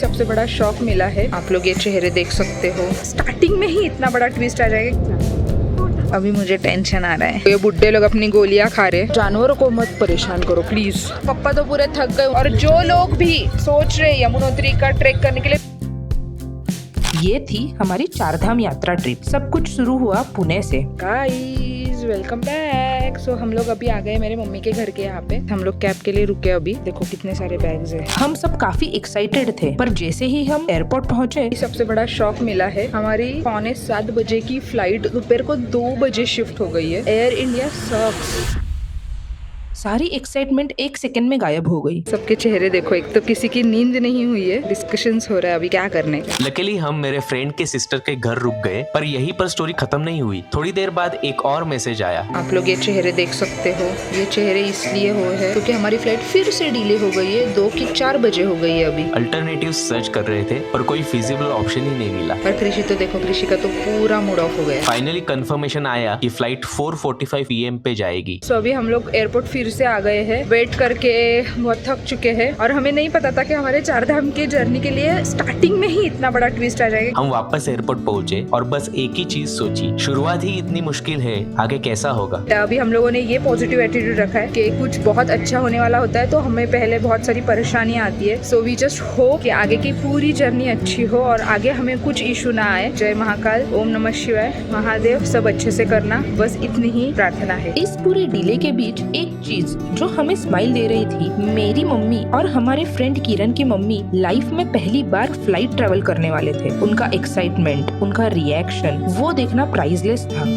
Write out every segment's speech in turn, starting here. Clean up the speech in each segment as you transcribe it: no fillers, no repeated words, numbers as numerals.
सबसे बड़ा शॉक मिला है। आप लोग ये चेहरे देख सकते हो, स्टार्टिंग में ही इतना बड़ा ट्विस्ट आ जाएगा। अभी मुझे टेंशन आ रहा है। ये बुड्ढे लोग अपनी गोलियां खा रहे। जानवरों को मत परेशान करो प्लीज। पापा तो पूरे थक गए, और जो लोग भी सोच रहे यमुनोत्री का ट्रेक करने के लिए। ये थी हमारी चारधाम यात्रा ट्रिप। सब कुछ शुरू हुआ पुणे से। Guys welcome back. सो हम लोग अभी आ गए मेरे मम्मी के घर के यहाँ पे। हम लोग कैब के लिए रुके। अभी देखो कितने सारे बैग्स हैं। हम सब काफी एक्साइटेड थे, पर जैसे ही हम एयरपोर्ट पहुँचे सबसे बड़ा शॉक मिला है। हमारी 6:45 बजे की फ्लाइट दोपहर को 2 बजे शिफ्ट हो गई है। एयर इंडिया सक्स। सारी एक्साइटमेंट एक सेकंड में गायब हो गई। सबके चेहरे देखो, एक तो किसी की नींद नहीं हुई है। डिस्कशंस हो रहा है अभी क्या करने का। लकीली हम मेरे फ्रेंड के सिस्टर के घर रुक गए, पर यहीं पर स्टोरी खत्म नहीं हुई। थोड़ी देर बाद एक और मैसेज आया। आप लोग ये चेहरे देख सकते हो। ये चेहरे इसलिए हो है क्योंकि हमारी फ्लाइट फिर से डिले हो गई है। 2 की 4 बजे हो गई है अभी। अल्टरनेटिव सर्च कर रहे थे, पर कोई फिजिबल ऑप्शन ही नहीं मिला। पर कृषि तो देखो, कृषि का तो पूरा मूड ऑफ हो गया। फाइनली कंफर्मेशन आया कि फ्लाइट 4:45 PM पे जाएगी। सो अभी हम लोग एयरपोर्ट फिर से आ गए हैं। वेट करके बहुत थक चुके हैं, और हमें नहीं पता था कि हमारे चारधाम के जर्नी के लिए स्टार्टिंग में ही इतना बड़ा ट्विस्ट आ जाएगा। हम वापस एयरपोर्ट पहुंचे और बस एक ही चीज सोची, शुरुआत ही इतनी मुश्किल है, आगे कैसा होगा। अभी हम लोगों ने ये पॉजिटिव एटीट्यूड रखा है कि कुछ बहुत अच्छा होने वाला होता है तो हमें पहले बहुत सारी परेशानियां आती है। सो वी जस्ट होप कि आगे की पूरी जर्नी अच्छी हो और आगे हमें कुछ इशू ना आए। जय महाकाल, ओम नमः शिवाय, महादेव, सब अच्छे से करना, बस इतनी ही प्रार्थना है। इस पूरे डिले के बीच एक चीज जो हमें स्माइल दे रही थी, मेरी मम्मी और हमारे फ्रेंड किरण की मम्मी लाइफ में पहली बार फ्लाइट ट्रेवल करने वाले थे। उनका एक्साइटमेंट, उनका रिएक्शन, वो देखना प्राइसलेस था।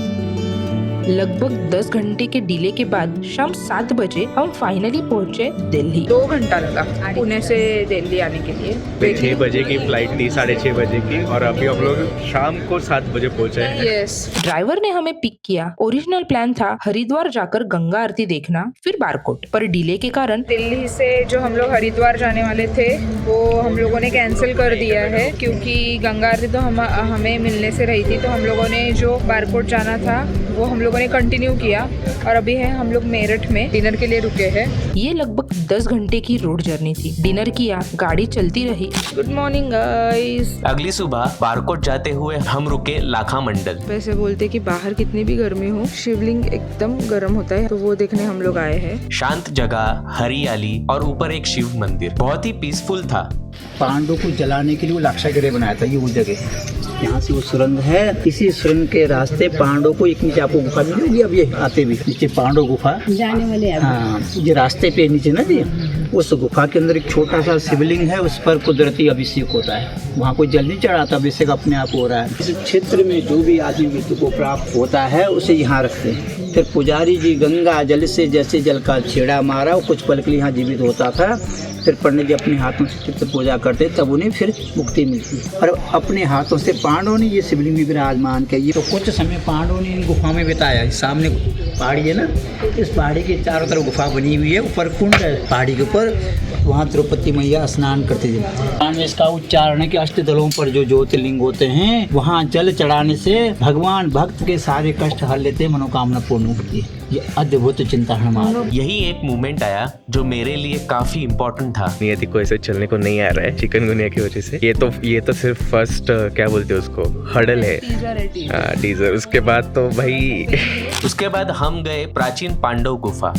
लगभग 10 घंटे के डिले के बाद शाम 7 बजे हम फाइनली पहुंचे दिल्ली। 2 घंटा लगा पुणे से दिल्ली आने के लिए। 6 बजे की फ्लाइट थी, 6:30 बजे की, और अभी हम लोग शाम को 7 बजे पहुंचे हैं। यस, ड्राइवर ने हमें पिक किया। ओरिजिनल प्लान था हरिद्वार जाकर गंगा आरती देखना, फिर बारकोट, पर डिले के कारण दिल्ली से जो हम लोग हरिद्वार जाने वाले थे वो हम लोगों ने कैंसिल कर दिया है, क्योंकि गंगा आरती तो हमें मिलने से रही थी। तो हम लोगों ने जो बारकोट जाना था वो हम लोगों ने कंटिन्यू किया, और अभी है हम लोग मेरठ में डिनर के लिए रुके हैं। ये लगभग 10 घंटे की रोड जर्नी थी। डिनर किया, गाड़ी चलती रही। Good morning guys. अगली सुबह बारकोट जाते हुए हम रुके लाखा मंडल। वैसे बोलते कि बाहर कितनी भी गर्मी हो, शिवलिंग एकदम गर्म होता है, तो वो देखने हम लोग आए हैं। शांत जगह, हरियाली और ऊपर एक शिव मंदिर, बहुत ही पीसफुल था। पांडवों को जलाने के लिए वो लाक्षागृह बनाया था, ये वो जगह। यहाँ से वो सुरंग है, इसी सुरंग के रास्ते पांडवों को एक नीचे आपको गुफा मिलेगी। अब ये आते भी नीचे पांडव गुफा जाने वाले, हाँ ये रास्ते पे नीचे ना जी, उस गुफा के अंदर एक छोटा सा शिवलिंग है, उस पर कुदरती अभिषेक होता है। वहाँ कोई जल नहीं चढ़ाता, अभिषेक अपने आप हो रहा है। इस क्षेत्र में जो भी आदमी मृत्यु को प्राप्त होता है उसे यहाँ रखते हैं। फिर पुजारी जी गंगा जल से जैसे जल का छेड़ा मारा, वो कुछ पल के लिए यहाँ जीवित होता था। फिर पंडित जी अपने हाथों से चित्र पूजा करते, तब उन्हें फिर मुक्ति मिलती। और अपने हाथों से पांडवों ने ये शिवलिंग भी विराजमान किया। तो कुछ समय पांडवों ने इन गुफा में बिताया। सामने पहाड़ी है ना, इस पहाड़ी के चारों तरफ गुफा बनी हुई है, ऊपर कुंड है पहाड़ी के ऊपर, वहाँ द्रौपदी मैया स्नान करती थी। इसका उच्चारण है कि अष्टदलों पर जो ज्योतिर्लिंग होते हैं, वहाँ जल चढ़ाने से भगवान भक्त के सारे कष्ट हर लेते, मनोकामना पूर्ण होती है। ये अद्भुत चिंता है हमारा। यही एक मोमेंट आया जो मेरे लिए काफी इम्पोर्टेंट था। नियति को ऐसे चलने को नहीं आ रहा है चिकनगुनिया की वजह से। ये तो सिर्फ फर्स्ट क्या बोलते हैं उसको, हर्डल है, टीजर। उसके बाद तो भाई उसके बाद हम गए प्राचीन पांडव गुफा।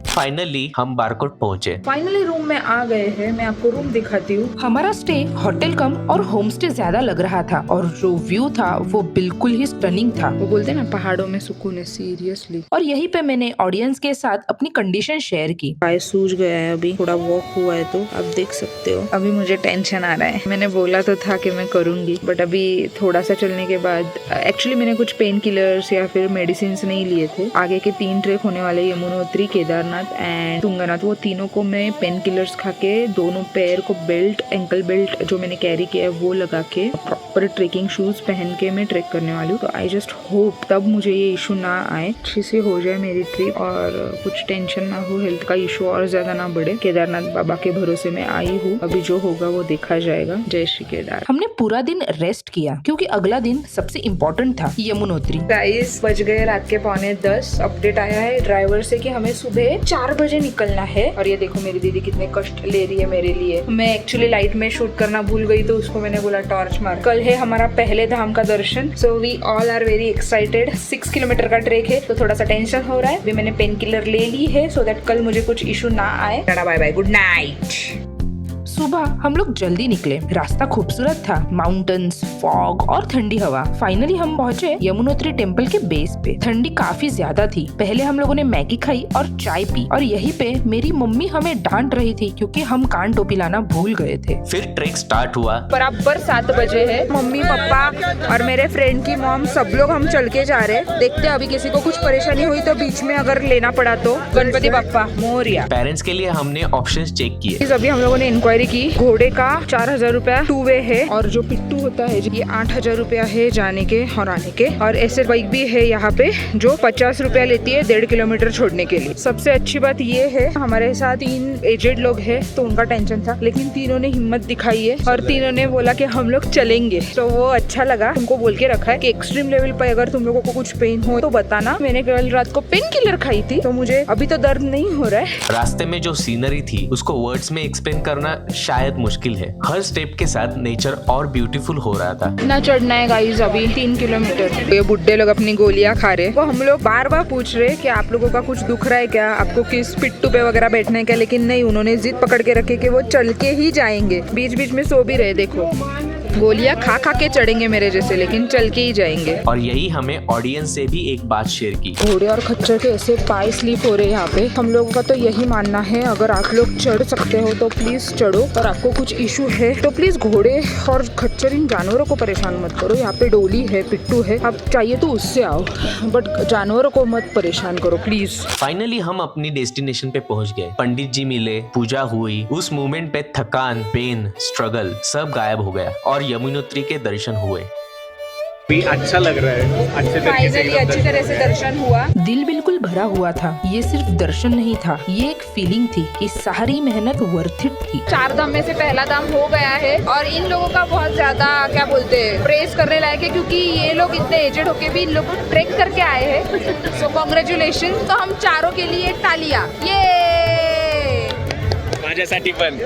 फाइनली हम बारकोट पहुंचे। फाइनली रूम में आ गए हैं। मैं आपको रूम दिखाती हूँ। हमारा स्टे होटल कम और होम स्टे ज्यादा लग रहा था, और जो व्यू था वो बिल्कुल ही स्टनिंग था। वो बोलते हैं ना, पहाड़ों में सुकून है, सीरियसली। और यहीं पे मैंने ऑडियंस के साथ अपनी कंडीशन शेयर की। पाय सूज गया है, अभी थोड़ा वॉक हुआ है, तो आप देख सकते हो। अभी मुझे टेंशन आ रहा है। मैंने बोला तो था कि मैं करूंगी, बट अभी थोड़ा सा चलने के बाद एक्चुअली मैंने कुछ पेन किलर्स या फिर मेडिसिन नहीं लिए थे। आगे के 3 ट्रेक होने वाले, यमुनोत्री, केदारनाथ, केदारनाथ एंड तुंगनाथ, वो तीनों को मैं पेन किलर्स खा के, दोनों पैर को बेल्ट, एंकल बेल्ट जो मैंने कैरी किया है वो लगा के, प्रॉपर ट्रेकिंग शूज पहन के मैं ट्रेक करने वाली हूँ। तो आई जस्ट होप तब मुझे ये इशू ना आए, अच्छे से हो जाए मेरी ट्रिप और कुछ टेंशन ना हो, हेल्थ का इशू और ज्यादा ना बढ़े। केदारनाथ बाबा के भरोसे में आई हूँ, अभी जो होगा वो देखा जाएगा। जय श्री केदार। हमने पूरा दिन रेस्ट किया क्योंकि अगला दिन सबसे इम्पोर्टेंट था, यमुनोत्री। गाइस बज गए रात के 9:45। अपडेट आया है ड्राइवर से कि हमें सुबह 4 बजे निकलना है। और ये देखो मेरी दीदी कितने कष्ट ले रही है मेरे लिए। मैं एक्चुअली लाइट में शूट करना भूल गई तो उसको मैंने बोला टॉर्च मार। कल है हमारा पहले धाम का दर्शन, so we all are very excited. 6 kilometre का ट्रेक है तो थोड़ा सा टेंशन हो रहा है। अभी मैंने पेन किलर ले ली है सो दैट कल मुझे कुछ इशू ना आए। Tata bye bye, good night. सुबह हम लोग जल्दी निकले। रास्ता खूबसूरत था, माउंटेन्स, फॉग और ठंडी हवा। फाइनली हम पहुंचे यमुनोत्री टेम्पल के बेस पे। ठंडी काफी ज्यादा थी। पहले हम लोगों ने मैगी खाई और चाय पी और यहीं पे मेरी मम्मी हमें डांट रही थी क्योंकि हम कान टोपी लाना भूल गए थे। फिर ट्रेक स्टार्ट हुआ। बराबर 7 बजे है। मम्मी पापा और मेरे फ्रेंड की मॉम सब लोग हम चल के जा रहे हैं। देखते अभी किसी को कुछ परेशानी हुई तो बीच में अगर लेना पड़ा तो। गणपति बप्पा मोरिया। पेरेंट्स के लिए हमने ऑप्शंस चेक किए। अभी हम लोगों ने इंक्वायरी की। घोड़े का 4000 रुपया 2 वे है और जो पिट्टू होता है ये 8000 रुपया है जाने के और आने के। और ऐसे बाइक भी है यहाँ पे जो 50 रुपया लेती है 1.5 किलोमीटर छोड़ने के लिए। सबसे अच्छी बात ये है हमारे साथ 3 एजेड लोग हैं तो उनका टेंशन था, लेकिन तीनों ने हिम्मत दिखाई है और तीनों ने बोला कि हम लोग चलेंगे। तो वो अच्छा लगा। उनको बोल के रखा है कि एक्सट्रीम लेवल पर अगर तुम लोगों को कुछ पेन हो तो बताना। मैंने कल रात को पेन किलर खाई थी तो मुझे अभी तो दर्द नहीं हो रहा है। रास्ते में जो सीनरी थी उसको वर्ड्स में एक्सप्लेन करना शायद मुश्किल है। हर स्टेप के साथ नेचर और ब्यूटीफुल हो रहा था। ना चढ़ना है गाइस अभी 3 किलोमीटर। ये बुड्ढे लोग अपनी गोलियां खा रहे। वो हम लोग बार बार पूछ रहे कि आप लोगों का कुछ दुख रहा है क्या, आपको किस पिट्टू पे वगैरह बैठना है क्या, लेकिन नहीं, उन्होंने जिद पकड़ के रखे कि वो चल के ही जाएंगे। बीच बीच में सो भी रहे। देखो गोलियां खा खा के चढ़ेंगे मेरे जैसे, लेकिन चल के ही जाएंगे। और यही हमें ऑडियंस से भी एक बात शेयर की। घोड़े और खच्चर के ऐसे पाए स्लिप हो रहे हैं यहाँ पे। हम लोगों का तो यही मानना है अगर आप लोग चढ़ सकते हो तो प्लीज चढ़ो, और आपको कुछ इशू है तो प्लीज घोड़े और खच्चर इन जानवरों को परेशान मत करो। यहाँ पे डोली है, पिट्टू है, आप चाहिए तो उससे आओ, बट जानवरों को मत परेशान करो प्लीज। फाइनली हम अपनी डेस्टिनेशन पे पहुंच गए। पंडित जी मिले, पूजा हुई। उस मोमेंट पे थकान, पेन, स्ट्रगल सब गायब हो गया और यमुनोत्री के दर्शन हुए। भी अच्छा लग रहा है। अच्छी तरह से दर्शन हुआ। दिल बिल्कुल भरा हुआ था। ये सिर्फ दर्शन नहीं था, ये एक फीलिंग थी कि सारी मेहनत वर्थ इट थी। 4 धाम में से पहला धाम हो गया है और इन लोगों का बहुत ज्यादा क्या बोलते हैं प्रेस करने लायक है क्योंकि ये लोग इतने एजेड होके भी इन लोग ट्रेक करके आए हैं। सो कांग्रेचुलेशन। तो हम चारों के लिए तालियां। ये माझ्यासाठी पण।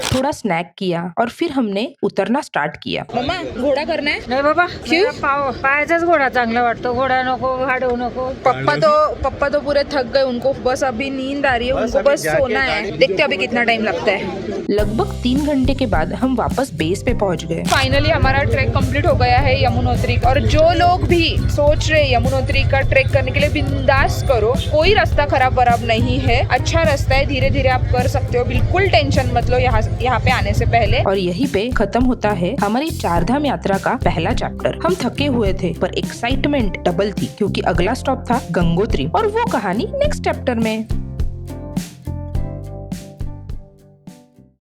थोड़ा स्नैक किया और फिर हमने उतरना स्टार्ट किया। मम्मा घोड़ा करना है? नाही बाबा, क्यों? पायाचाच घोडा चांगला वाटतो. घोडा नको, गाडव नको. पप्पा तो पूरे थक गए, उनको बस अभी नींद आ रही है, उनको बस सोना है। देखते अभी कितना टाइम लगता है। लगभग 3 घंटे के बाद हम वापस बेस पे पहुंच गए। फाइनली हमारा ट्रैक कंप्लीट हो गया है यमुनोत्री। और जो लोग भी सोच रहे यमुनोत्री का ट्रैक करने के लिए बिंदास करो। कोई रास्ता खराब बराब नहीं है, अच्छा रास्ता है, धीरे धीरे आप कर सकते हो। बिल्कुल टेंशन मत लो यहाँ पे आने से पहले। और यहीं पे खत्म होता है हमारी 4 धाम यात्रा का पहला चैप्टर। हम थके हुए थे पर एक्साइटमेंट डबल थी क्योंकि अगला स्टॉप था गंगोत्री और वो कहानी नेक्स्ट चैप्टर में।